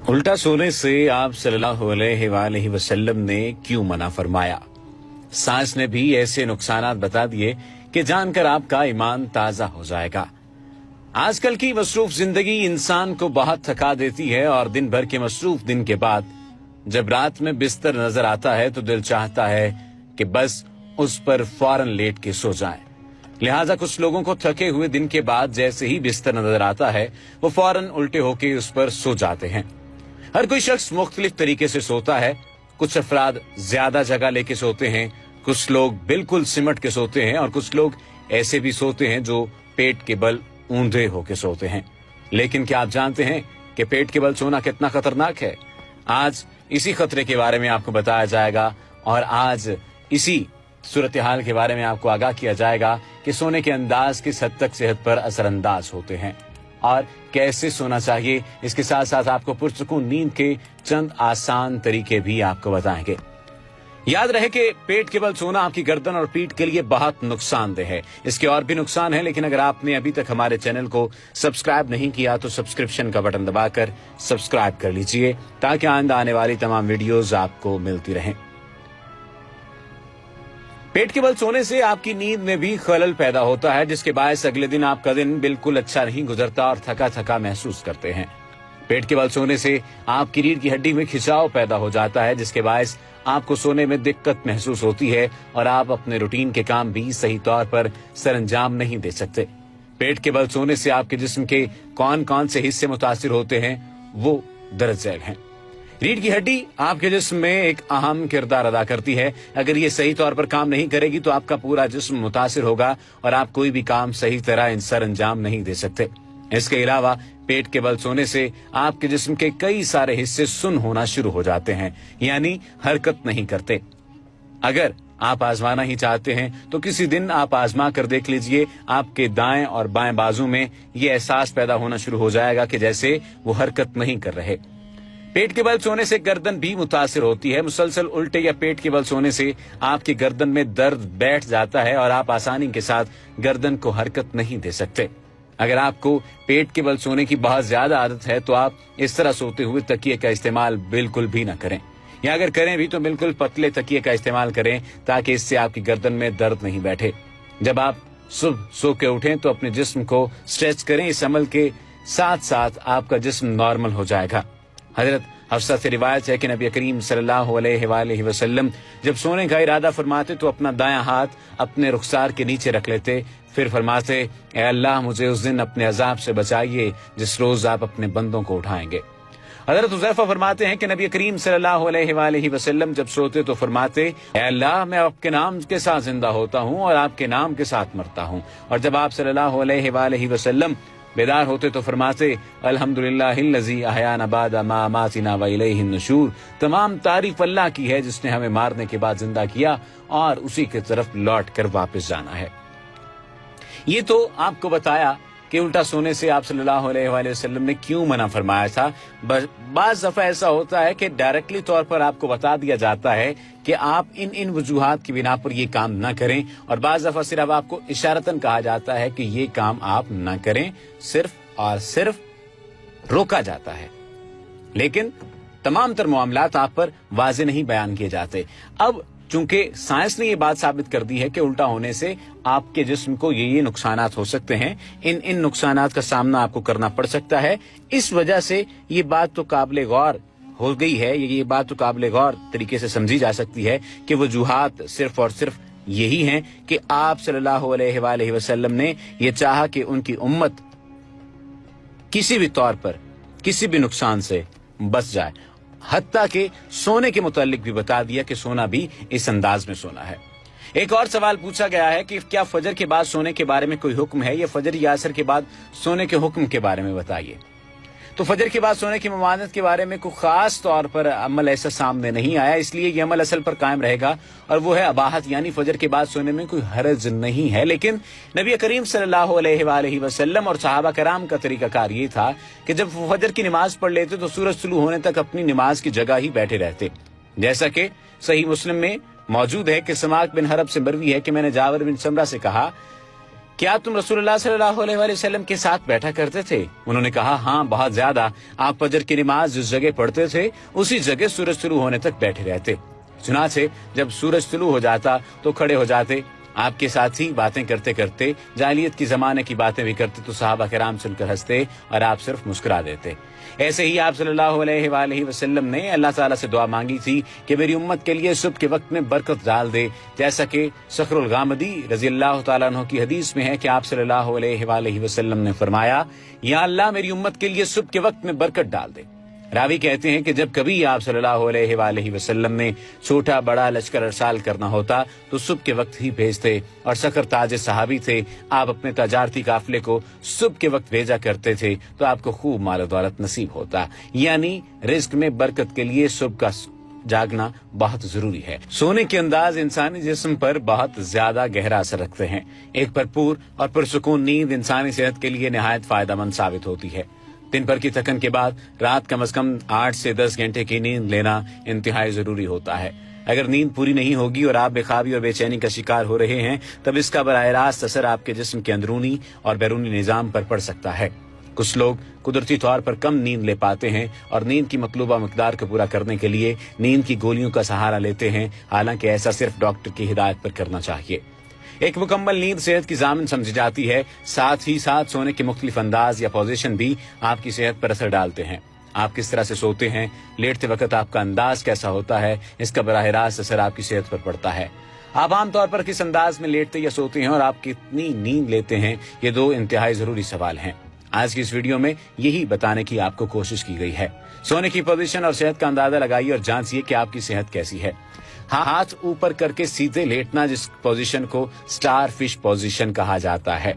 الٹا سونے سے آپ صلی اللہ علیہ وآلہ وسلم نے کیوں منع فرمایا؟ سائنس نے بھی ایسے نقصانات بتا دیے کہ جان کر آپ کا ایمان تازہ ہو جائے گا۔ آج کل کی مصروف زندگی انسان کو بہت تھکا دیتی ہے اور دن بھر کے مصروف دن کے بعد جب رات میں بستر نظر آتا ہے تو دل چاہتا ہے کہ بس اس پر فوراً لیٹ کے سو جائیں۔ لہٰذا کچھ لوگوں کو تھکے ہوئے دن کے بعد جیسے ہی بستر نظر آتا ہے وہ فوراً الٹے ہو کے اس پر سو جاتے ہیں۔ ہر کوئی شخص مختلف طریقے سے سوتا ہے۔ کچھ افراد زیادہ جگہ لے کے سوتے ہیں، کچھ لوگ بالکل سمٹ کے سوتے ہیں اور کچھ لوگ ایسے بھی سوتے ہیں جو پیٹ کے بل اوندھے ہو کے سوتے ہیں۔ لیکن کیا آپ جانتے ہیں کہ پیٹ کے بل سونا کتنا خطرناک ہے؟ آج اسی خطرے کے بارے میں آپ کو بتایا جائے گا اور آج اسی صورتحال کے بارے میں آپ کو آگاہ کیا جائے گا کہ سونے کے انداز کس حد تک صحت پر اثر انداز ہوتے ہیں اور کیسے سونا چاہیے۔ اس کے ساتھ ساتھ آپ کو پرسکون نیند کے چند آسان طریقے بھی آپ کو بتائیں گے۔ یاد رہے کہ پیٹ کے بل سونا آپ کی گردن اور پیٹھ کے لیے بہت نقصان دہ ہے۔ اس کے اور بھی نقصان ہیں، لیکن اگر آپ نے ابھی تک ہمارے چینل کو سبسکرائب نہیں کیا تو سبسکرپشن کا بٹن دبا کر سبسکرائب کر لیجئے تاکہ آئندہ آنے والی تمام ویڈیوز آپ کو ملتی رہیں۔ پیٹ کے بل سونے سے آپ کی نیند میں بھی خلل پیدا ہوتا ہے، جس کے باعث اگلے دن آپ کا دن بالکل اچھا نہیں گزرتا اور تھکا تھکا محسوس کرتے ہیں۔ پیٹ کے بل سونے سے آپ کی ریڑھ کی ہڈی میں کھچاؤ پیدا ہو جاتا ہے، جس کے باعث آپ کو سونے میں دقت محسوس ہوتی ہے اور آپ اپنے روٹین کے کام بھی صحیح طور پر سر انجام نہیں دے سکتے۔ پیٹ کے بل سونے سے آپ کے جسم کے کون کون سے حصے متاثر ہوتے ہیں وہ درج ذیل ہیں۔ ریڑھ کی ہڈی آپ کے جسم میں ایک اہم کردار ادا کرتی ہے۔ اگر یہ صحیح طور پر کام نہیں کرے گی تو آپ کا پورا جسم متاثر ہوگا اور آپ کوئی بھی کام صحیح طرح سر انجام نہیں دے سکتے۔ اس کے علاوہ پیٹ کے بل سونے سے آپ کے جسم کے کئی سارے حصے سن ہونا شروع ہو جاتے ہیں، یعنی حرکت نہیں کرتے۔ اگر آپ آزمانا ہی چاہتے ہیں تو کسی دن آپ آزما کر دیکھ لیجئے، آپ کے دائیں اور بائیں بازو میں یہ احساس پیدا ہونا شروع ہو جائے گا کہ جیسے وہ حرکت نہیں کر رہے۔ پیٹ کے بل سونے سے گردن بھی متاثر ہوتی ہے۔ مسلسل الٹے یا پیٹ کے بل سونے سے آپ کی گردن میں درد بیٹھ جاتا ہے اور آپ آسانی کے ساتھ گردن کو حرکت نہیں دے سکتے۔ اگر آپ کو پیٹ کے بل سونے کی بہت زیادہ عادت ہے تو آپ اس طرح سوتے ہوئے تکیے کا استعمال بالکل بھی نہ کریں، یا اگر کریں بھی تو بالکل پتلے تکیے کا استعمال کریں تاکہ اس سے آپ کی گردن میں درد نہیں بیٹھے۔ جب آپ صبح سو کے اٹھیں تو اپنے جسم کو اسٹریچ کریں۔ اس عمل کے ساتھ ساتھ آپ کا جسم نارمل ہو جائے گا۔ حضرت حفصہ سے روایت ہے کہ نبی کریم صلی اللہ علیہ وآلہ وسلم جب سونے کا ارادہ فرماتے تو اپنا دایاں ہاتھ اپنے رخسار کے نیچے رکھ لیتے، پھر فرماتے، اے اللہ مجھے اس دن اپنے عذاب سے بچائیے جس روز آپ اپنے بندوں کو اٹھائیں گے۔ حضرت حذیفہ فرماتے ہیں کہ نبی کریم صلی اللہ علیہ وآلہ وسلم جب سوتے تو فرماتے، اے اللہ میں آپ کے نام کے ساتھ زندہ ہوتا ہوں اور آپ کے نام کے ساتھ مرتا ہوں۔ اور جب آپ صلی اللہ علیہ وآلہ وسلم بیدار ہوتے تو فرماتے، الحمدللہ الذی احیانا بعد ما اماتنا والیہ النشور، تمام تعریف اللہ کی ہے جس نے ہمیں مارنے کے بعد زندہ کیا اور اسی کی طرف لوٹ کر واپس جانا ہے۔ یہ تو آپ کو بتایا کہ الٹا سونے سے آپ صلی اللہ علیہ وآلہ وسلم نے کیوں منع فرمایا تھا۔ بعض دفعہ ایسا ہوتا ہے کہ ڈائریکٹلی طور پر آپ کو بتا دیا جاتا ہے کہ آپ ان وجوہات کی بنا پر یہ کام نہ کریں، اور بعض دفعہ صرف آپ کو اشارتاً کہا جاتا ہے کہ یہ کام آپ نہ کریں، صرف اور صرف روکا جاتا ہے، لیکن تمام تر معاملات آپ پر واضح نہیں بیان کیے جاتے۔ اب چونکہ سائنس نے یہ بات ثابت کر دی ہے کہ الٹا ہونے سے آپ کے جسم کو یہ نقصانات ہو سکتے ہیں، ان نقصانات کا سامنا آپ کو کرنا پڑ سکتا ہے، اس وجہ سے یہ بات تو قابل غور ہو گئی ہے، یہ بات تو قابل غور طریقے سے سمجھی جا سکتی ہے کہ وجوہات صرف اور صرف یہی ہیں کہ آپ صلی اللہ علیہ وآلہ وسلم نے یہ چاہا کہ ان کی امت کسی بھی طور پر کسی بھی نقصان سے بچ جائے، حتیٰ کہ سونے کے متعلق بھی بتا دیا کہ سونا بھی اس انداز میں سونا ہے۔ ایک اور سوال پوچھا گیا ہے کہ کیا فجر کے بعد سونے کے بارے میں کوئی حکم ہے، یا فجر یا عصر کے بعد سونے کے حکم کے بارے میں بتائیے۔ تو فجر کے بعد سونے کی ممانعت کے بارے میں کوئی خاص طور پر عمل ایسا سامنے نہیں آیا، اس لیے یہ عمل اصل پر قائم رہے گا اور وہ ہے اباحت، یعنی فجر کے بعد سونے میں کوئی حرج نہیں ہے۔ لیکن نبی کریم صلی اللہ علیہ وآلہ وسلم اور صحابہ کرام کا طریقہ کار یہ تھا کہ جب فجر کی نماز پڑھ لیتے تو سورج طلوع ہونے تک اپنی نماز کی جگہ ہی بیٹھے رہتے، جیسا کہ صحیح مسلم میں موجود ہے کہ سماک بن حرب سے مروی ہے کہ میں نے جابر بن سمرہ سے کہا क्या तुम रसूलुल्लाह सल्लल्लाहु अलैहि वसल्लम के साथ बैठा करते थे? उन्होंने कहा, हाँ, बहुत ज्यादा। आप फजर की नमाज जिस जगह पढ़ते थे उसी जगह सूरज तुलू होने तक बैठे रहते। चुनाचे जब सूरज तुलू हो जाता तो खड़े हो जाते। आपके साथ ही बातें करते करते जाहिलियत की जमाने की बातें भी करते तो सहाबा किराम सुनकर हंसते और आप सिर्फ मुस्कुरा देते। ऐसे ही आप सल्लल्लाहु अलैहि वसल्लम ने अल्लाह ताला से दुआ मांगी थी कि मेरी उम्मत के लिए सुबह के वक्त में बरकत डाल दे, जैसा कि सखरुल गामदी रजी अल्लाह तआला अन्हु की हदीस में है कि आप सल्लल्लाहु अलैहि वसल्लम ने फरमाया, या अल्लाह मेरी उम्मत के लिए सुबह के वक्त में बरकत डाल दे। रावी कहते हैं कि जब कभी आप सल्लल्लाहु अलैहि वसल्लम ने छोटा बड़ा लश्कर अरसाल करना होता तो सुबह के वक्त ही भेजते, और सकर ताज सहाबी थे, आप अपने तजारती काफिले को सुबह के वक्त भेजा करते थे तो आपको खूब माल दौलत नसीब होता। यानी रिस्क में बरकत के लिए सुबह का जागना बहुत जरूरी है। सोने के अंदाज इंसानी जिस्म पर बहुत ज्यादा गहरा असर रखते हैं। एक भरपूर और पुरसुकून नींद इंसानी सेहत के लिए निहायत फायदेमंद साबित होती है। दिन भर की थकन के बाद रात कम से कम 8 से 10 घंटे की नींद लेना इंतहाई जरूरी होता है। अगर नींद पूरी नहीं होगी और आप बेखाबी और बेचैनी का शिकार हो रहे हैं तब इसका बराह रास्त असर आपके जिस्म के अंदरूनी और बैरूनी निजाम पर पड़ सकता है। कुछ लोग कुदरती तौर पर कम नींद ले पाते हैं और नींद की मतलूबा मकदार को पूरा करने के लिए नींद की गोलियों का सहारा लेते हैं, हालांकि ऐसा सिर्फ डॉक्टर की हिदायत पर करना चाहिए। एक मुकम्मल नींद सेहत की जामिन समझी जाती है। साथ ही साथ सोने के मुख्तलिफ अंदाज या पोजीशन भी आपकी सेहत पर असर डालते हैं। आप किस तरह से सोते हैं, लेटते वक्त आपका अंदाज कैसा होता है, इसका बराह रास्त असर आपकी सेहत पर पड़ता है। आप आमतौर पर किस अंदाज में लेटते या सोते हैं और आप कितनी नींद लेते हैं, ये दो इंतहाई जरूरी सवाल हैं। आज की इस वीडियो में यही बताने की आपको कोशिश की गई है। सोने की पोजीशन और सेहत का अंदाजा लगाइए और जांचिए कि आपकी सेहत कैसी है। हाथ ऊपर करके सीधे लेटना, जिस पोजीशन को स्टार फिश पोजीशन कहा जाता है।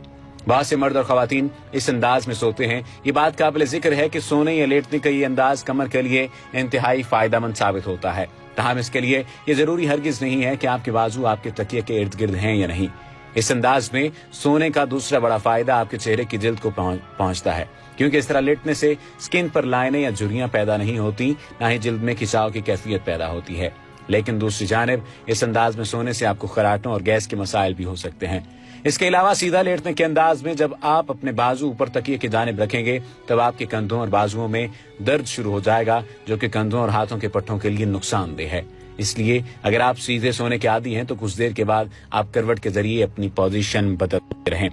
बहुत से मर्द और खवातीन इस अंदाज में सोते हैं। ये बात काबिल जिक्र है कि सोने या लेटने का ये अंदाज कमर के लिए इंतहाई फायदेमंद साबित होता है। तमाम इसके लिए ये जरूरी हरगिज नहीं है कि आपके बाजू आपके तकिए के इर्द गिर्द हैं या नहीं। इस अंदाज में सोने का दूसरा बड़ा फायदा आपके चेहरे की जिल्द को पहुंचता है, क्योंकि इस तरह लेटने से स्किन पर लाइनें या झुर्रियां पैदा नहीं होती, ना ही जिल्द में खिंचाव की कैफियत पैदा होती है। लेकिन दूसरी जानिब इस अंदाज में सोने से आपको खराटों और गैस के मसाइल भी हो सकते हैं। इसके अलावा सीधा लेटने के अंदाज में जब आप अपने बाजू ऊपर तकिए की जानिब रखेंगे तब आपके कंधों और बाजुओं में दर्द शुरू हो जाएगा, जो कि कंधों और हाथों के पट्टों के लिए नुकसानदेह है। इसलिए अगर आप सीधे सोने के आदी हैं तो कुछ देर के बाद आप करवट के जरिए अपनी पोजीशन बदलते रहें।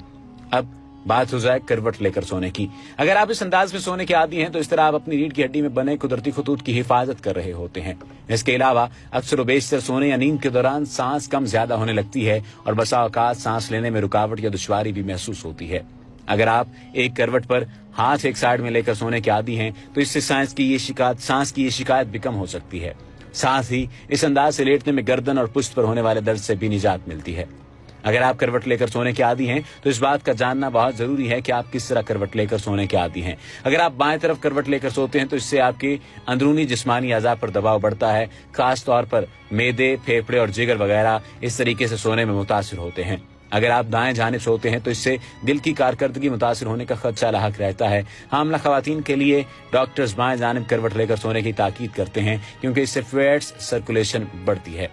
अब बात हो जाए करवट लेकर सोने की। अगर आप इस अंदाज में सोने के आदी हैं तो इस तरह आप अपनी रीढ़ की हड्डी में बने कुदरती खतूत की हिफाजत कर रहे होते हैं। इसके अलावा अक्सर बेशतर सोने या नींद के दौरान सांस कम ज्यादा होने लगती है और बसा औकात सांस लेने में रुकावट या दुश्वारी भी महसूस होती है। अगर आप एक करवट पर हाथ एक साइड में लेकर सोने के आदी हैं तो इससे सांस की ये शिकायत भी कम हो सकती है। साथ ही इस अंदाज से लेटने में गर्दन और पुश्त पर होने वाले दर्द से भी निजात मिलती है। अगर आप करवट लेकर सोने के आदी हैं तो इस बात का जानना बहुत जरूरी है कि आप किस तरह करवट लेकर सोने के आदी हैं। अगर आप बाएं तरफ करवट लेकर सोते हैं तो इससे आपके अंदरूनी जिस्मानी अज़ा पर दबाव बढ़ता है। खास तौर पर मेदे, फेफड़े और जिगर वगैरह इस तरीके से सोने में मुतासिर होते हैं। अगर आप दाएं जानिब सोते हैं तो इससे दिल की कारकर्दगी मुतासिर होने का खदशा लाहक रहता है। हामला खवातीन के लिए डॉक्टर्स बाएं जानिब करवट लेकर सोने की ताकीद करते हैं, क्योंकि इससे फ्लूइड्स सर्कुलेशन बढ़ती है।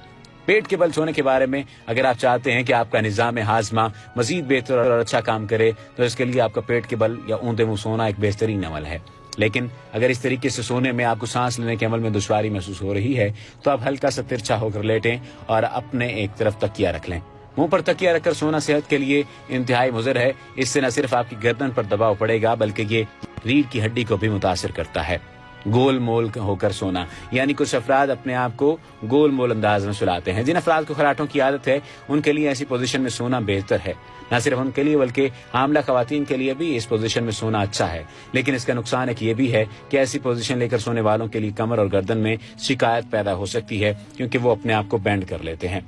पेट के बल सोने के बारे में अगर आप चाहते हैं कि आपका निजाम हाजमा मजीद बेहतर और अच्छा काम करे तो इसके लिए आपका पेट के बल या ऊंधे मुंह सोना एक बेहतरीन अमल है। लेकिन अगर इस तरीके से सोने में आपको सांस लेने के अमल में दुश्वारी महसूस हो रही है तो आप हल्का सा तिरछा होकर लेटें और अपने एक तरफ तकिया रख लें। मुंह पर तकिया रखकर सोना सेहत के लिए इंतहाई मुज़र है। इससे न सिर्फ आपकी गर्दन पर दबाव पड़ेगा बल्कि ये रीढ़ की हड्डी को भी मुतासिर करता है। गोल मोल होकर सोना, यानी कुछ अफराद अपने आप को गोल मोल अंदाज में सुलाते हैं। जिन अफराद को खराटों की आदत है उनके लिए ऐसी पोजीशन में सोना बेहतर है। न सिर्फ उनके लिए बल्कि हामला खवातीन के लिए भी इस पोजीशन में सोना अच्छा है। लेकिन इसका नुकसान एक ये भी है कि ऐसी पोजीशन लेकर सोने वालों के लिए कमर और गर्दन में शिकायत पैदा हो सकती है, क्योंकि वो अपने आप को बेंड कर लेते हैं।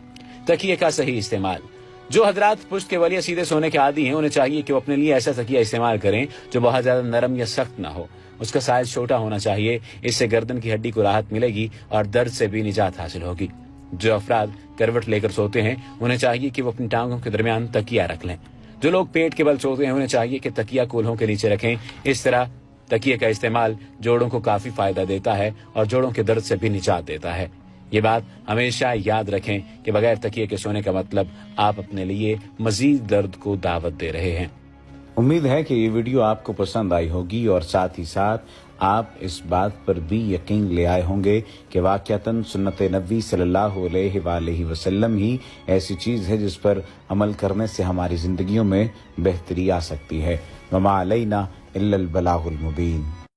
तकिए का सही इस्तेमाल। जो हजरात पुश्त के बल या सीधे सोने के आदी हैं उन्हें चाहिए कि वो अपने लिए ऐसा तकिया इस्तेमाल करें जो बहुत ज्यादा नरम या सख्त ना हो। उसका साइज छोटा होना चाहिए। इससे गर्दन की हड्डी को राहत मिलेगी और दर्द से भी निजात हासिल होगी। जो अफराद करवट लेकर सोते हैं उन्हें चाहिए कि वो अपनी टांगों के दरमियान तकिया रख लें। जो लोग पेट के बल सोते हैं उन्हें चाहिए कि तकिया कूल्हों के नीचे रखें। इस तरह तकिए का इस्तेमाल जोड़ों को काफी फायदा देता है और जोड़ों के दर्द से भी निजात देता है। یہ بات ہمیشہ یاد رکھیں کہ بغیر تکیے کے سونے کا مطلب آپ اپنے لیے مزید درد کو دعوت دے رہے ہیں۔ امید ہے کہ یہ ویڈیو آپ کو پسند آئی ہوگی اور ساتھ ہی ساتھ آپ اس بات پر بھی یقین لے آئے ہوں گے کہ واقعتاً سنت نبی صلی اللہ علیہ وآلہ وسلم ہی ایسی چیز ہے جس پر عمل کرنے سے ہماری زندگیوں میں بہتری آ سکتی ہے۔ وما علینا الا البلاغ المبین۔